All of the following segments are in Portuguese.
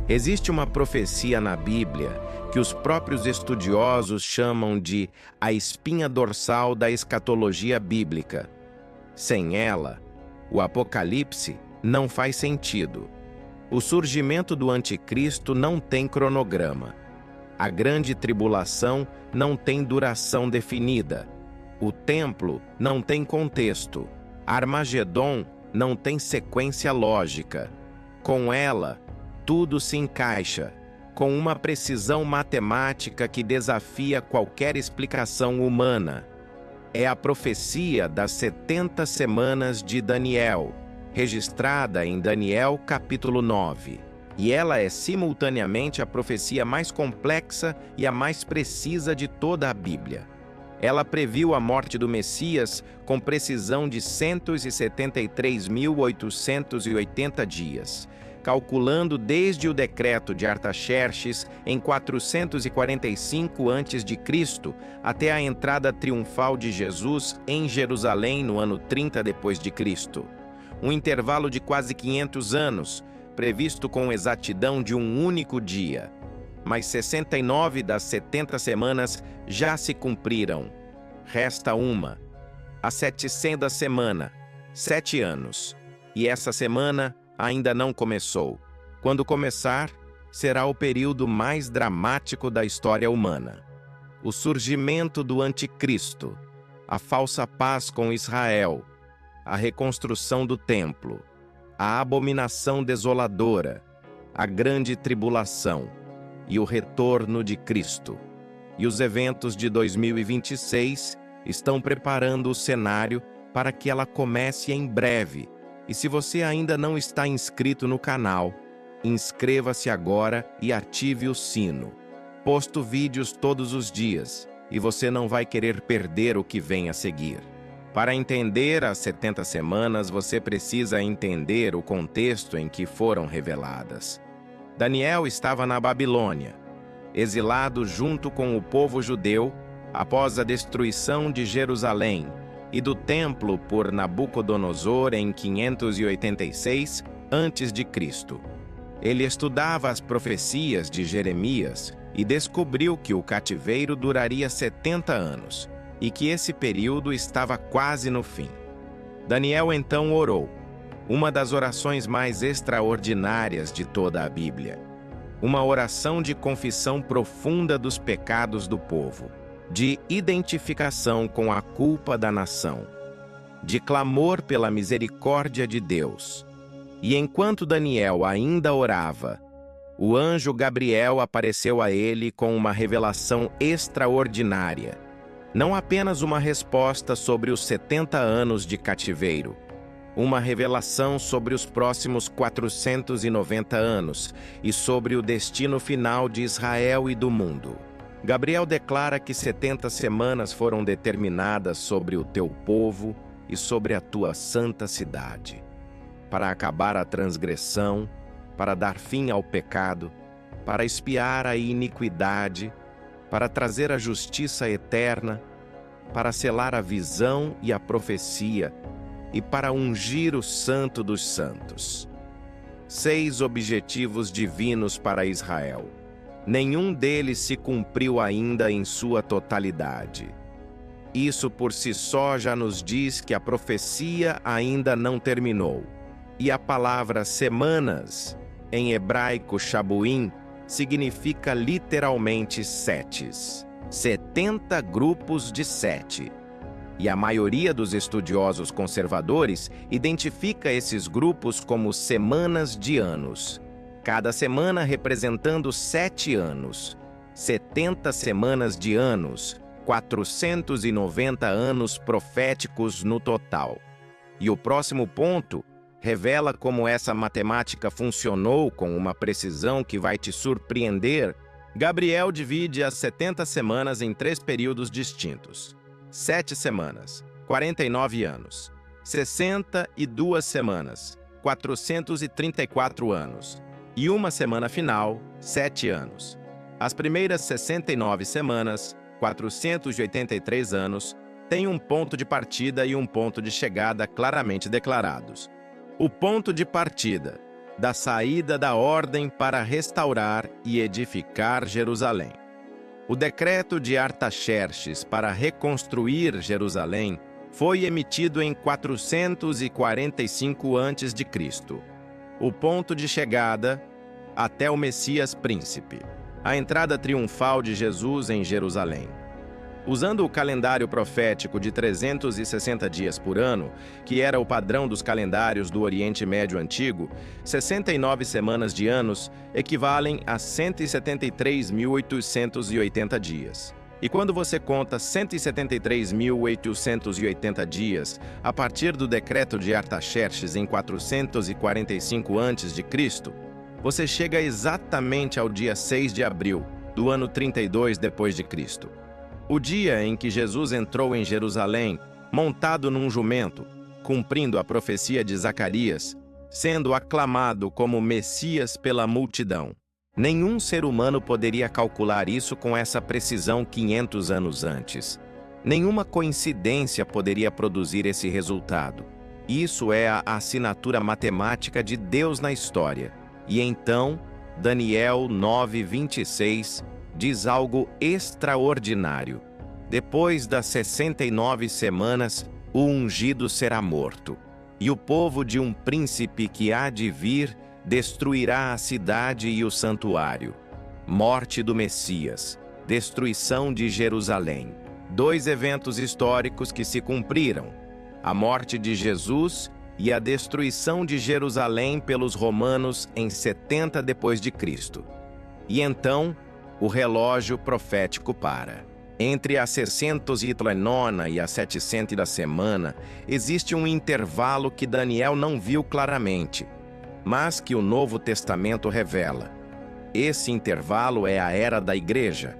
Existe uma profecia na Bíblia que os próprios estudiosos chamam de a espinha dorsal da escatologia bíblica. Sem ela, o Apocalipse não faz sentido. O surgimento do Anticristo não tem cronograma. A grande tribulação não tem duração definida. O templo não tem contexto. Armagedon não tem sequência lógica. Com ela, tudo se encaixa, com uma precisão matemática que desafia qualquer explicação humana. É a profecia das 70 semanas de Daniel, registrada em Daniel capítulo 9. E ela é simultaneamente a profecia mais complexa e a mais precisa de toda a Bíblia. Ela previu a morte do Messias com precisão de 173.880 dias, calculando desde o decreto de Artaxerxes em 445 a.C. até a entrada triunfal de Jesus em Jerusalém no ano 30 d.C. Um intervalo de quase 500 anos, previsto com exatidão de um único dia. Mas 69 das 70 semanas já se cumpriram. Resta uma, a 700ª semana, 7 anos. E essa semana ainda não começou. Quando começar, será o período mais dramático da história humana. O surgimento do Anticristo, a falsa paz com Israel, a reconstrução do templo, a abominação desoladora, a grande tribulação e o retorno de Cristo. E os eventos de 2026 estão preparando o cenário para que ela comece em breve. E se você ainda não está inscrito no canal, inscreva-se agora e ative o sino. Posto vídeos todos os dias e você não vai querer perder o que vem a seguir. Para entender as 70 semanas, você precisa entender o contexto em que foram reveladas. Daniel estava na Babilônia, exilado junto com o povo judeu após a destruição de Jerusalém e do templo por Nabucodonosor em 586 a.C. Ele estudava as profecias de Jeremias e descobriu que o cativeiro duraria 70 anos e que esse período estava quase no fim. Daniel então orou, uma das orações mais extraordinárias de toda a Bíblia. Uma oração de confissão profunda dos pecados do povo, de identificação com a culpa da nação, de clamor pela misericórdia de Deus. E enquanto Daniel ainda orava, o anjo Gabriel apareceu a ele com uma revelação extraordinária. Não apenas uma resposta sobre os 70 anos de cativeiro, uma revelação sobre os próximos 490 anos e sobre o destino final de Israel e do mundo. Gabriel declara que 70 semanas foram determinadas sobre o teu povo e sobre a tua santa cidade, para acabar a transgressão, para dar fim ao pecado, para expiar a iniquidade, para trazer a justiça eterna, para selar a visão e a profecia, e para ungir o Santo dos Santos. 6 objetivos divinos para Israel. Nenhum deles se cumpriu ainda em sua totalidade. Isso por si só já nos diz que a profecia ainda não terminou. E a palavra semanas, em hebraico shabuim, significa literalmente setes. 70 grupos de 7. E a maioria dos estudiosos conservadores identifica esses grupos como semanas de anos. Cada semana representando 7 anos. 70 semanas de anos, 490 anos proféticos no total. E o próximo ponto revela como essa matemática funcionou com uma precisão que vai te surpreender. Gabriel divide as 70 semanas em 3 períodos distintos. 7 semanas, 49 anos. 62 semanas, 434 anos. E uma semana final, 7 anos. As primeiras 69 semanas, 483 anos, têm um ponto de partida e um ponto de chegada claramente declarados. O ponto de partida da saída da ordem para restaurar e edificar Jerusalém. O decreto de Artaxerxes para reconstruir Jerusalém foi emitido em 445 a.C., o ponto de chegada até o Messias Príncipe, a entrada triunfal de Jesus em Jerusalém. Usando o calendário profético de 360 dias por ano, que era o padrão dos calendários do Oriente Médio Antigo, 69 semanas de anos equivalem a 173.880 dias. E quando você conta 173.880 dias a partir do decreto de Artaxerxes em 445 a.C., você chega exatamente ao dia 6 de abril do ano 32 depois de Cristo. O dia em que Jesus entrou em Jerusalém, montado num jumento, cumprindo a profecia de Zacarias, sendo aclamado como Messias pela multidão. Nenhum ser humano poderia calcular isso com essa precisão 500 anos antes. Nenhuma coincidência poderia produzir esse resultado. Isso é a assinatura matemática de Deus na história. E então, Daniel 9:26 diz algo extraordinário. Depois das 69 semanas, o ungido será morto, e o povo de um príncipe que há de vir destruirá a cidade e o santuário. Morte do Messias, destruição de Jerusalém. Dois eventos históricos que se cumpriram: a morte de Jesus e a destruição de Jerusalém pelos romanos em 70 depois de Cristo. E então, o relógio profético para. Entre a 609 e a 700 da semana, existe um intervalo que Daniel não viu claramente, mas que o Novo Testamento revela. Esse intervalo é a Era da Igreja,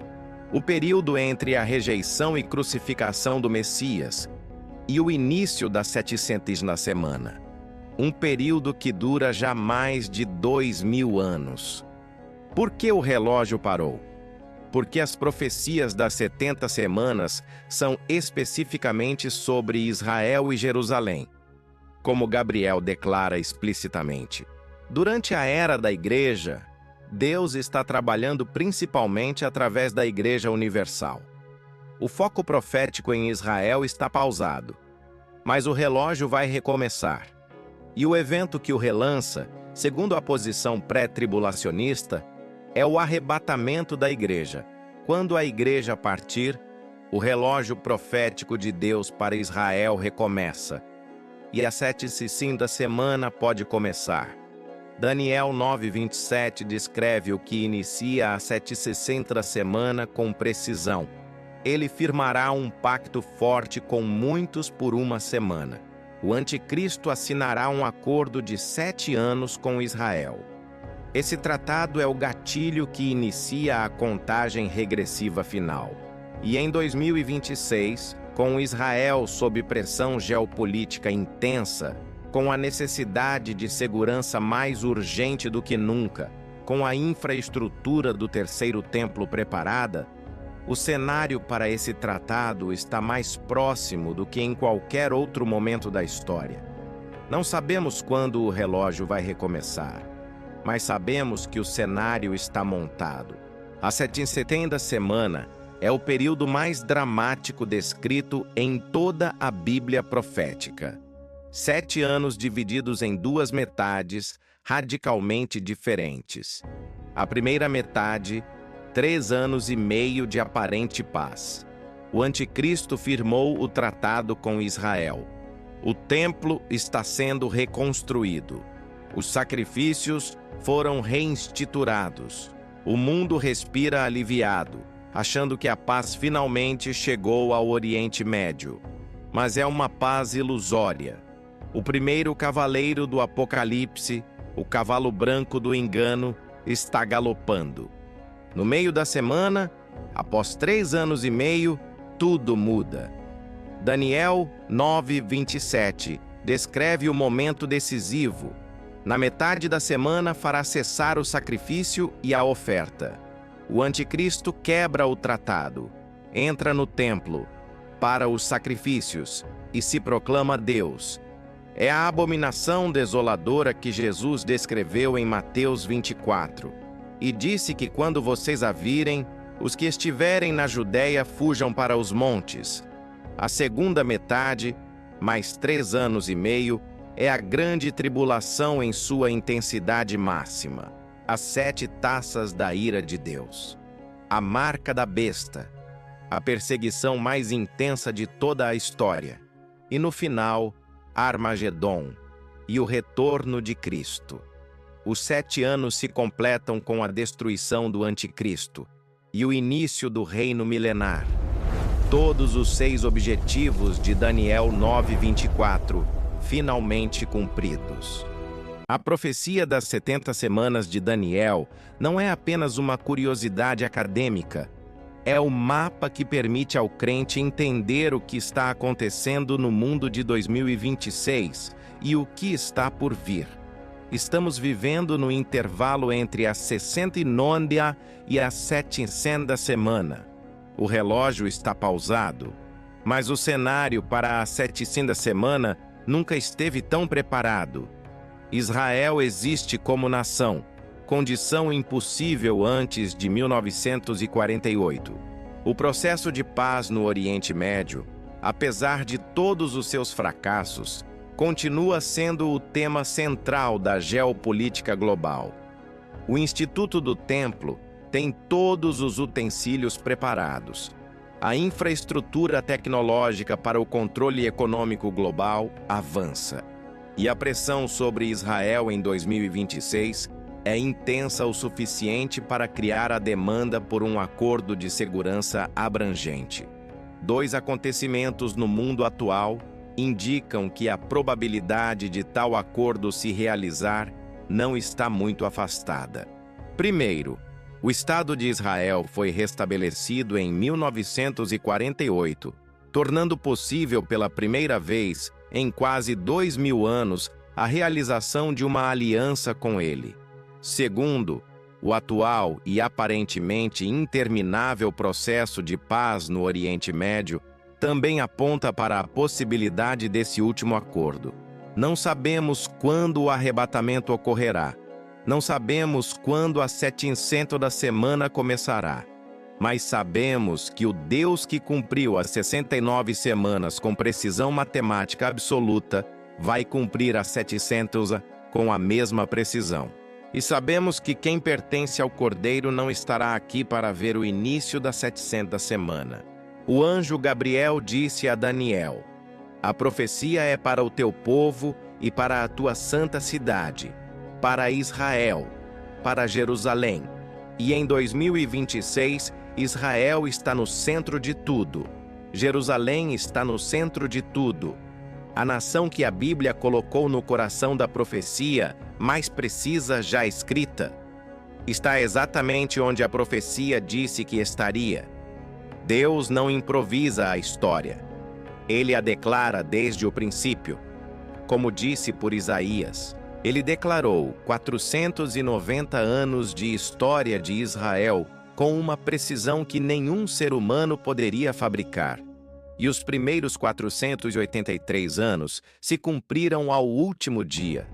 o período entre a rejeição e crucificação do Messias e o início das 700 na semana, um período que dura já mais de 2000 anos. Por que o relógio parou? Porque as profecias das 70 semanas são especificamente sobre Israel e Jerusalém, como Gabriel declara explicitamente. Durante a Era da Igreja, Deus está trabalhando principalmente através da Igreja Universal. O foco profético em Israel está pausado, mas o relógio vai recomeçar. E o evento que o relança, segundo a posição pré-tribulacionista, é o arrebatamento da Igreja. Quando a Igreja partir, o relógio profético de Deus para Israel recomeça, e a 760 semana pode começar. Daniel 9:27 descreve o que inicia a 760 semana com precisão. Ele firmará um pacto forte com muitos por uma semana. O anticristo assinará um acordo de 7 anos com Israel. Esse tratado é o gatilho que inicia a contagem regressiva final. E em 2026, com Israel sob pressão geopolítica intensa, com a necessidade de segurança mais urgente do que nunca, com a infraestrutura do terceiro templo preparada, o cenário para esse tratado está mais próximo do que em qualquer outro momento da história. Não sabemos quando o relógio vai recomeçar, mas sabemos que o cenário está montado. A 770 semana é o período mais dramático descrito em toda a Bíblia profética. 7 anos divididos em 2 metades radicalmente diferentes. A primeira metade, 3 anos e meio de aparente paz. O anticristo firmou o tratado com Israel. O templo está sendo reconstruído. Os sacrifícios foram reinstituídos. O mundo respira aliviado, achando que a paz finalmente chegou ao Oriente Médio. Mas é uma paz ilusória. O primeiro cavaleiro do Apocalipse, o cavalo branco do engano, está galopando. No meio da semana, após 3 anos e meio, tudo muda. Daniel 9:27 descreve o momento decisivo. Na metade da semana fará cessar o sacrifício e a oferta. O anticristo quebra o tratado, entra no templo, para os sacrifícios e se proclama Deus. É a abominação desoladora que Jesus descreveu em Mateus 24. E disse que quando vocês a virem, os que estiverem na Judéia fujam para os montes. A segunda metade, mais 3 anos e meio, é a grande tribulação em sua intensidade máxima. As 7 taças da ira de Deus. A marca da besta. A perseguição mais intensa de toda a história. E no final, Armagedon e o retorno de Cristo. Os 7 anos se completam com a destruição do Anticristo e o início do reino milenar. Todos os 6 objetivos de Daniel 9:24 finalmente cumpridos. A profecia das 70 semanas de Daniel não é apenas uma curiosidade acadêmica. É o mapa que permite ao crente entender o que está acontecendo no mundo de 2026 e o que está por vir. Estamos vivendo no intervalo entre a 69ª e a 700ª semana. O relógio está pausado, mas o cenário para a 700ª semana nunca esteve tão preparado. Israel existe como nação, condição impossível antes de 1948. O processo de paz no Oriente Médio, apesar de todos os seus fracassos, continua sendo o tema central da geopolítica global. O Instituto do Templo tem todos os utensílios preparados. A infraestrutura tecnológica para o controle econômico global avança. E a pressão sobre Israel em 2026 é intensa o suficiente para criar a demanda por um acordo de segurança abrangente. 2 acontecimentos no mundo atual indicam que a probabilidade de tal acordo se realizar não está muito afastada. Primeiro, o Estado de Israel foi restabelecido em 1948, tornando possível pela primeira vez em quase 2000 anos a realização de uma aliança com ele. Segundo, o atual e aparentemente interminável processo de paz no Oriente Médio também aponta para a possibilidade desse último acordo. Não sabemos quando o arrebatamento ocorrerá. Não sabemos quando a 700ª semana começará. Mas sabemos que o Deus que cumpriu as 69 semanas com precisão matemática absoluta vai cumprir a 700ª com a mesma precisão. E sabemos que quem pertence ao Cordeiro não estará aqui para ver o início da 700ª semana. O anjo Gabriel disse a Daniel: a profecia é para o teu povo e para a tua santa cidade, para Israel, para Jerusalém. E em 2026, Israel está no centro de tudo. Jerusalém está no centro de tudo. A nação que a Bíblia colocou no coração da profecia, mais precisa já escrita, está exatamente onde a profecia disse que estaria. Deus não improvisa a história. Ele a declara desde o princípio. Como disse por Isaías, ele declarou 490 anos de história de Israel com uma precisão que nenhum ser humano poderia fabricar. E os primeiros 483 anos se cumpriram ao último dia.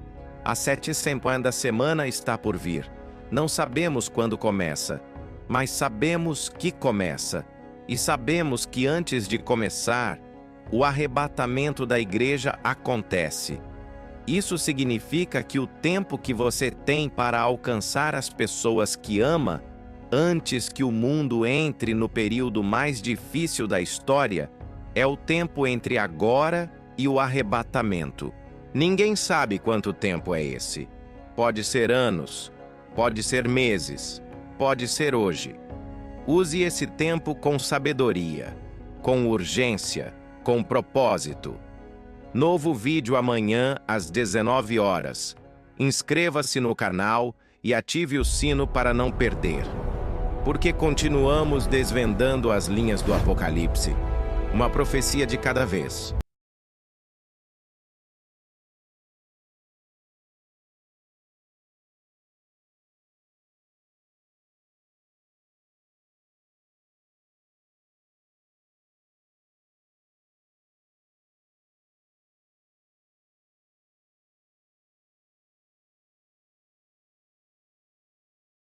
A 700ª semana está por vir. Não sabemos quando começa, mas sabemos que começa. E sabemos que antes de começar, o arrebatamento da igreja acontece. Isso significa que o tempo que você tem para alcançar as pessoas que ama, antes que o mundo entre no período mais difícil da história, é o tempo entre agora e o arrebatamento. Ninguém sabe quanto tempo é esse. Pode ser anos, pode ser meses, pode ser hoje. Use esse tempo com sabedoria, com urgência, com propósito. Novo vídeo amanhã às 19 horas. Inscreva-se no canal e ative o sino para não perder. Porque continuamos desvendando as linhas do Apocalipse, uma profecia de cada vez.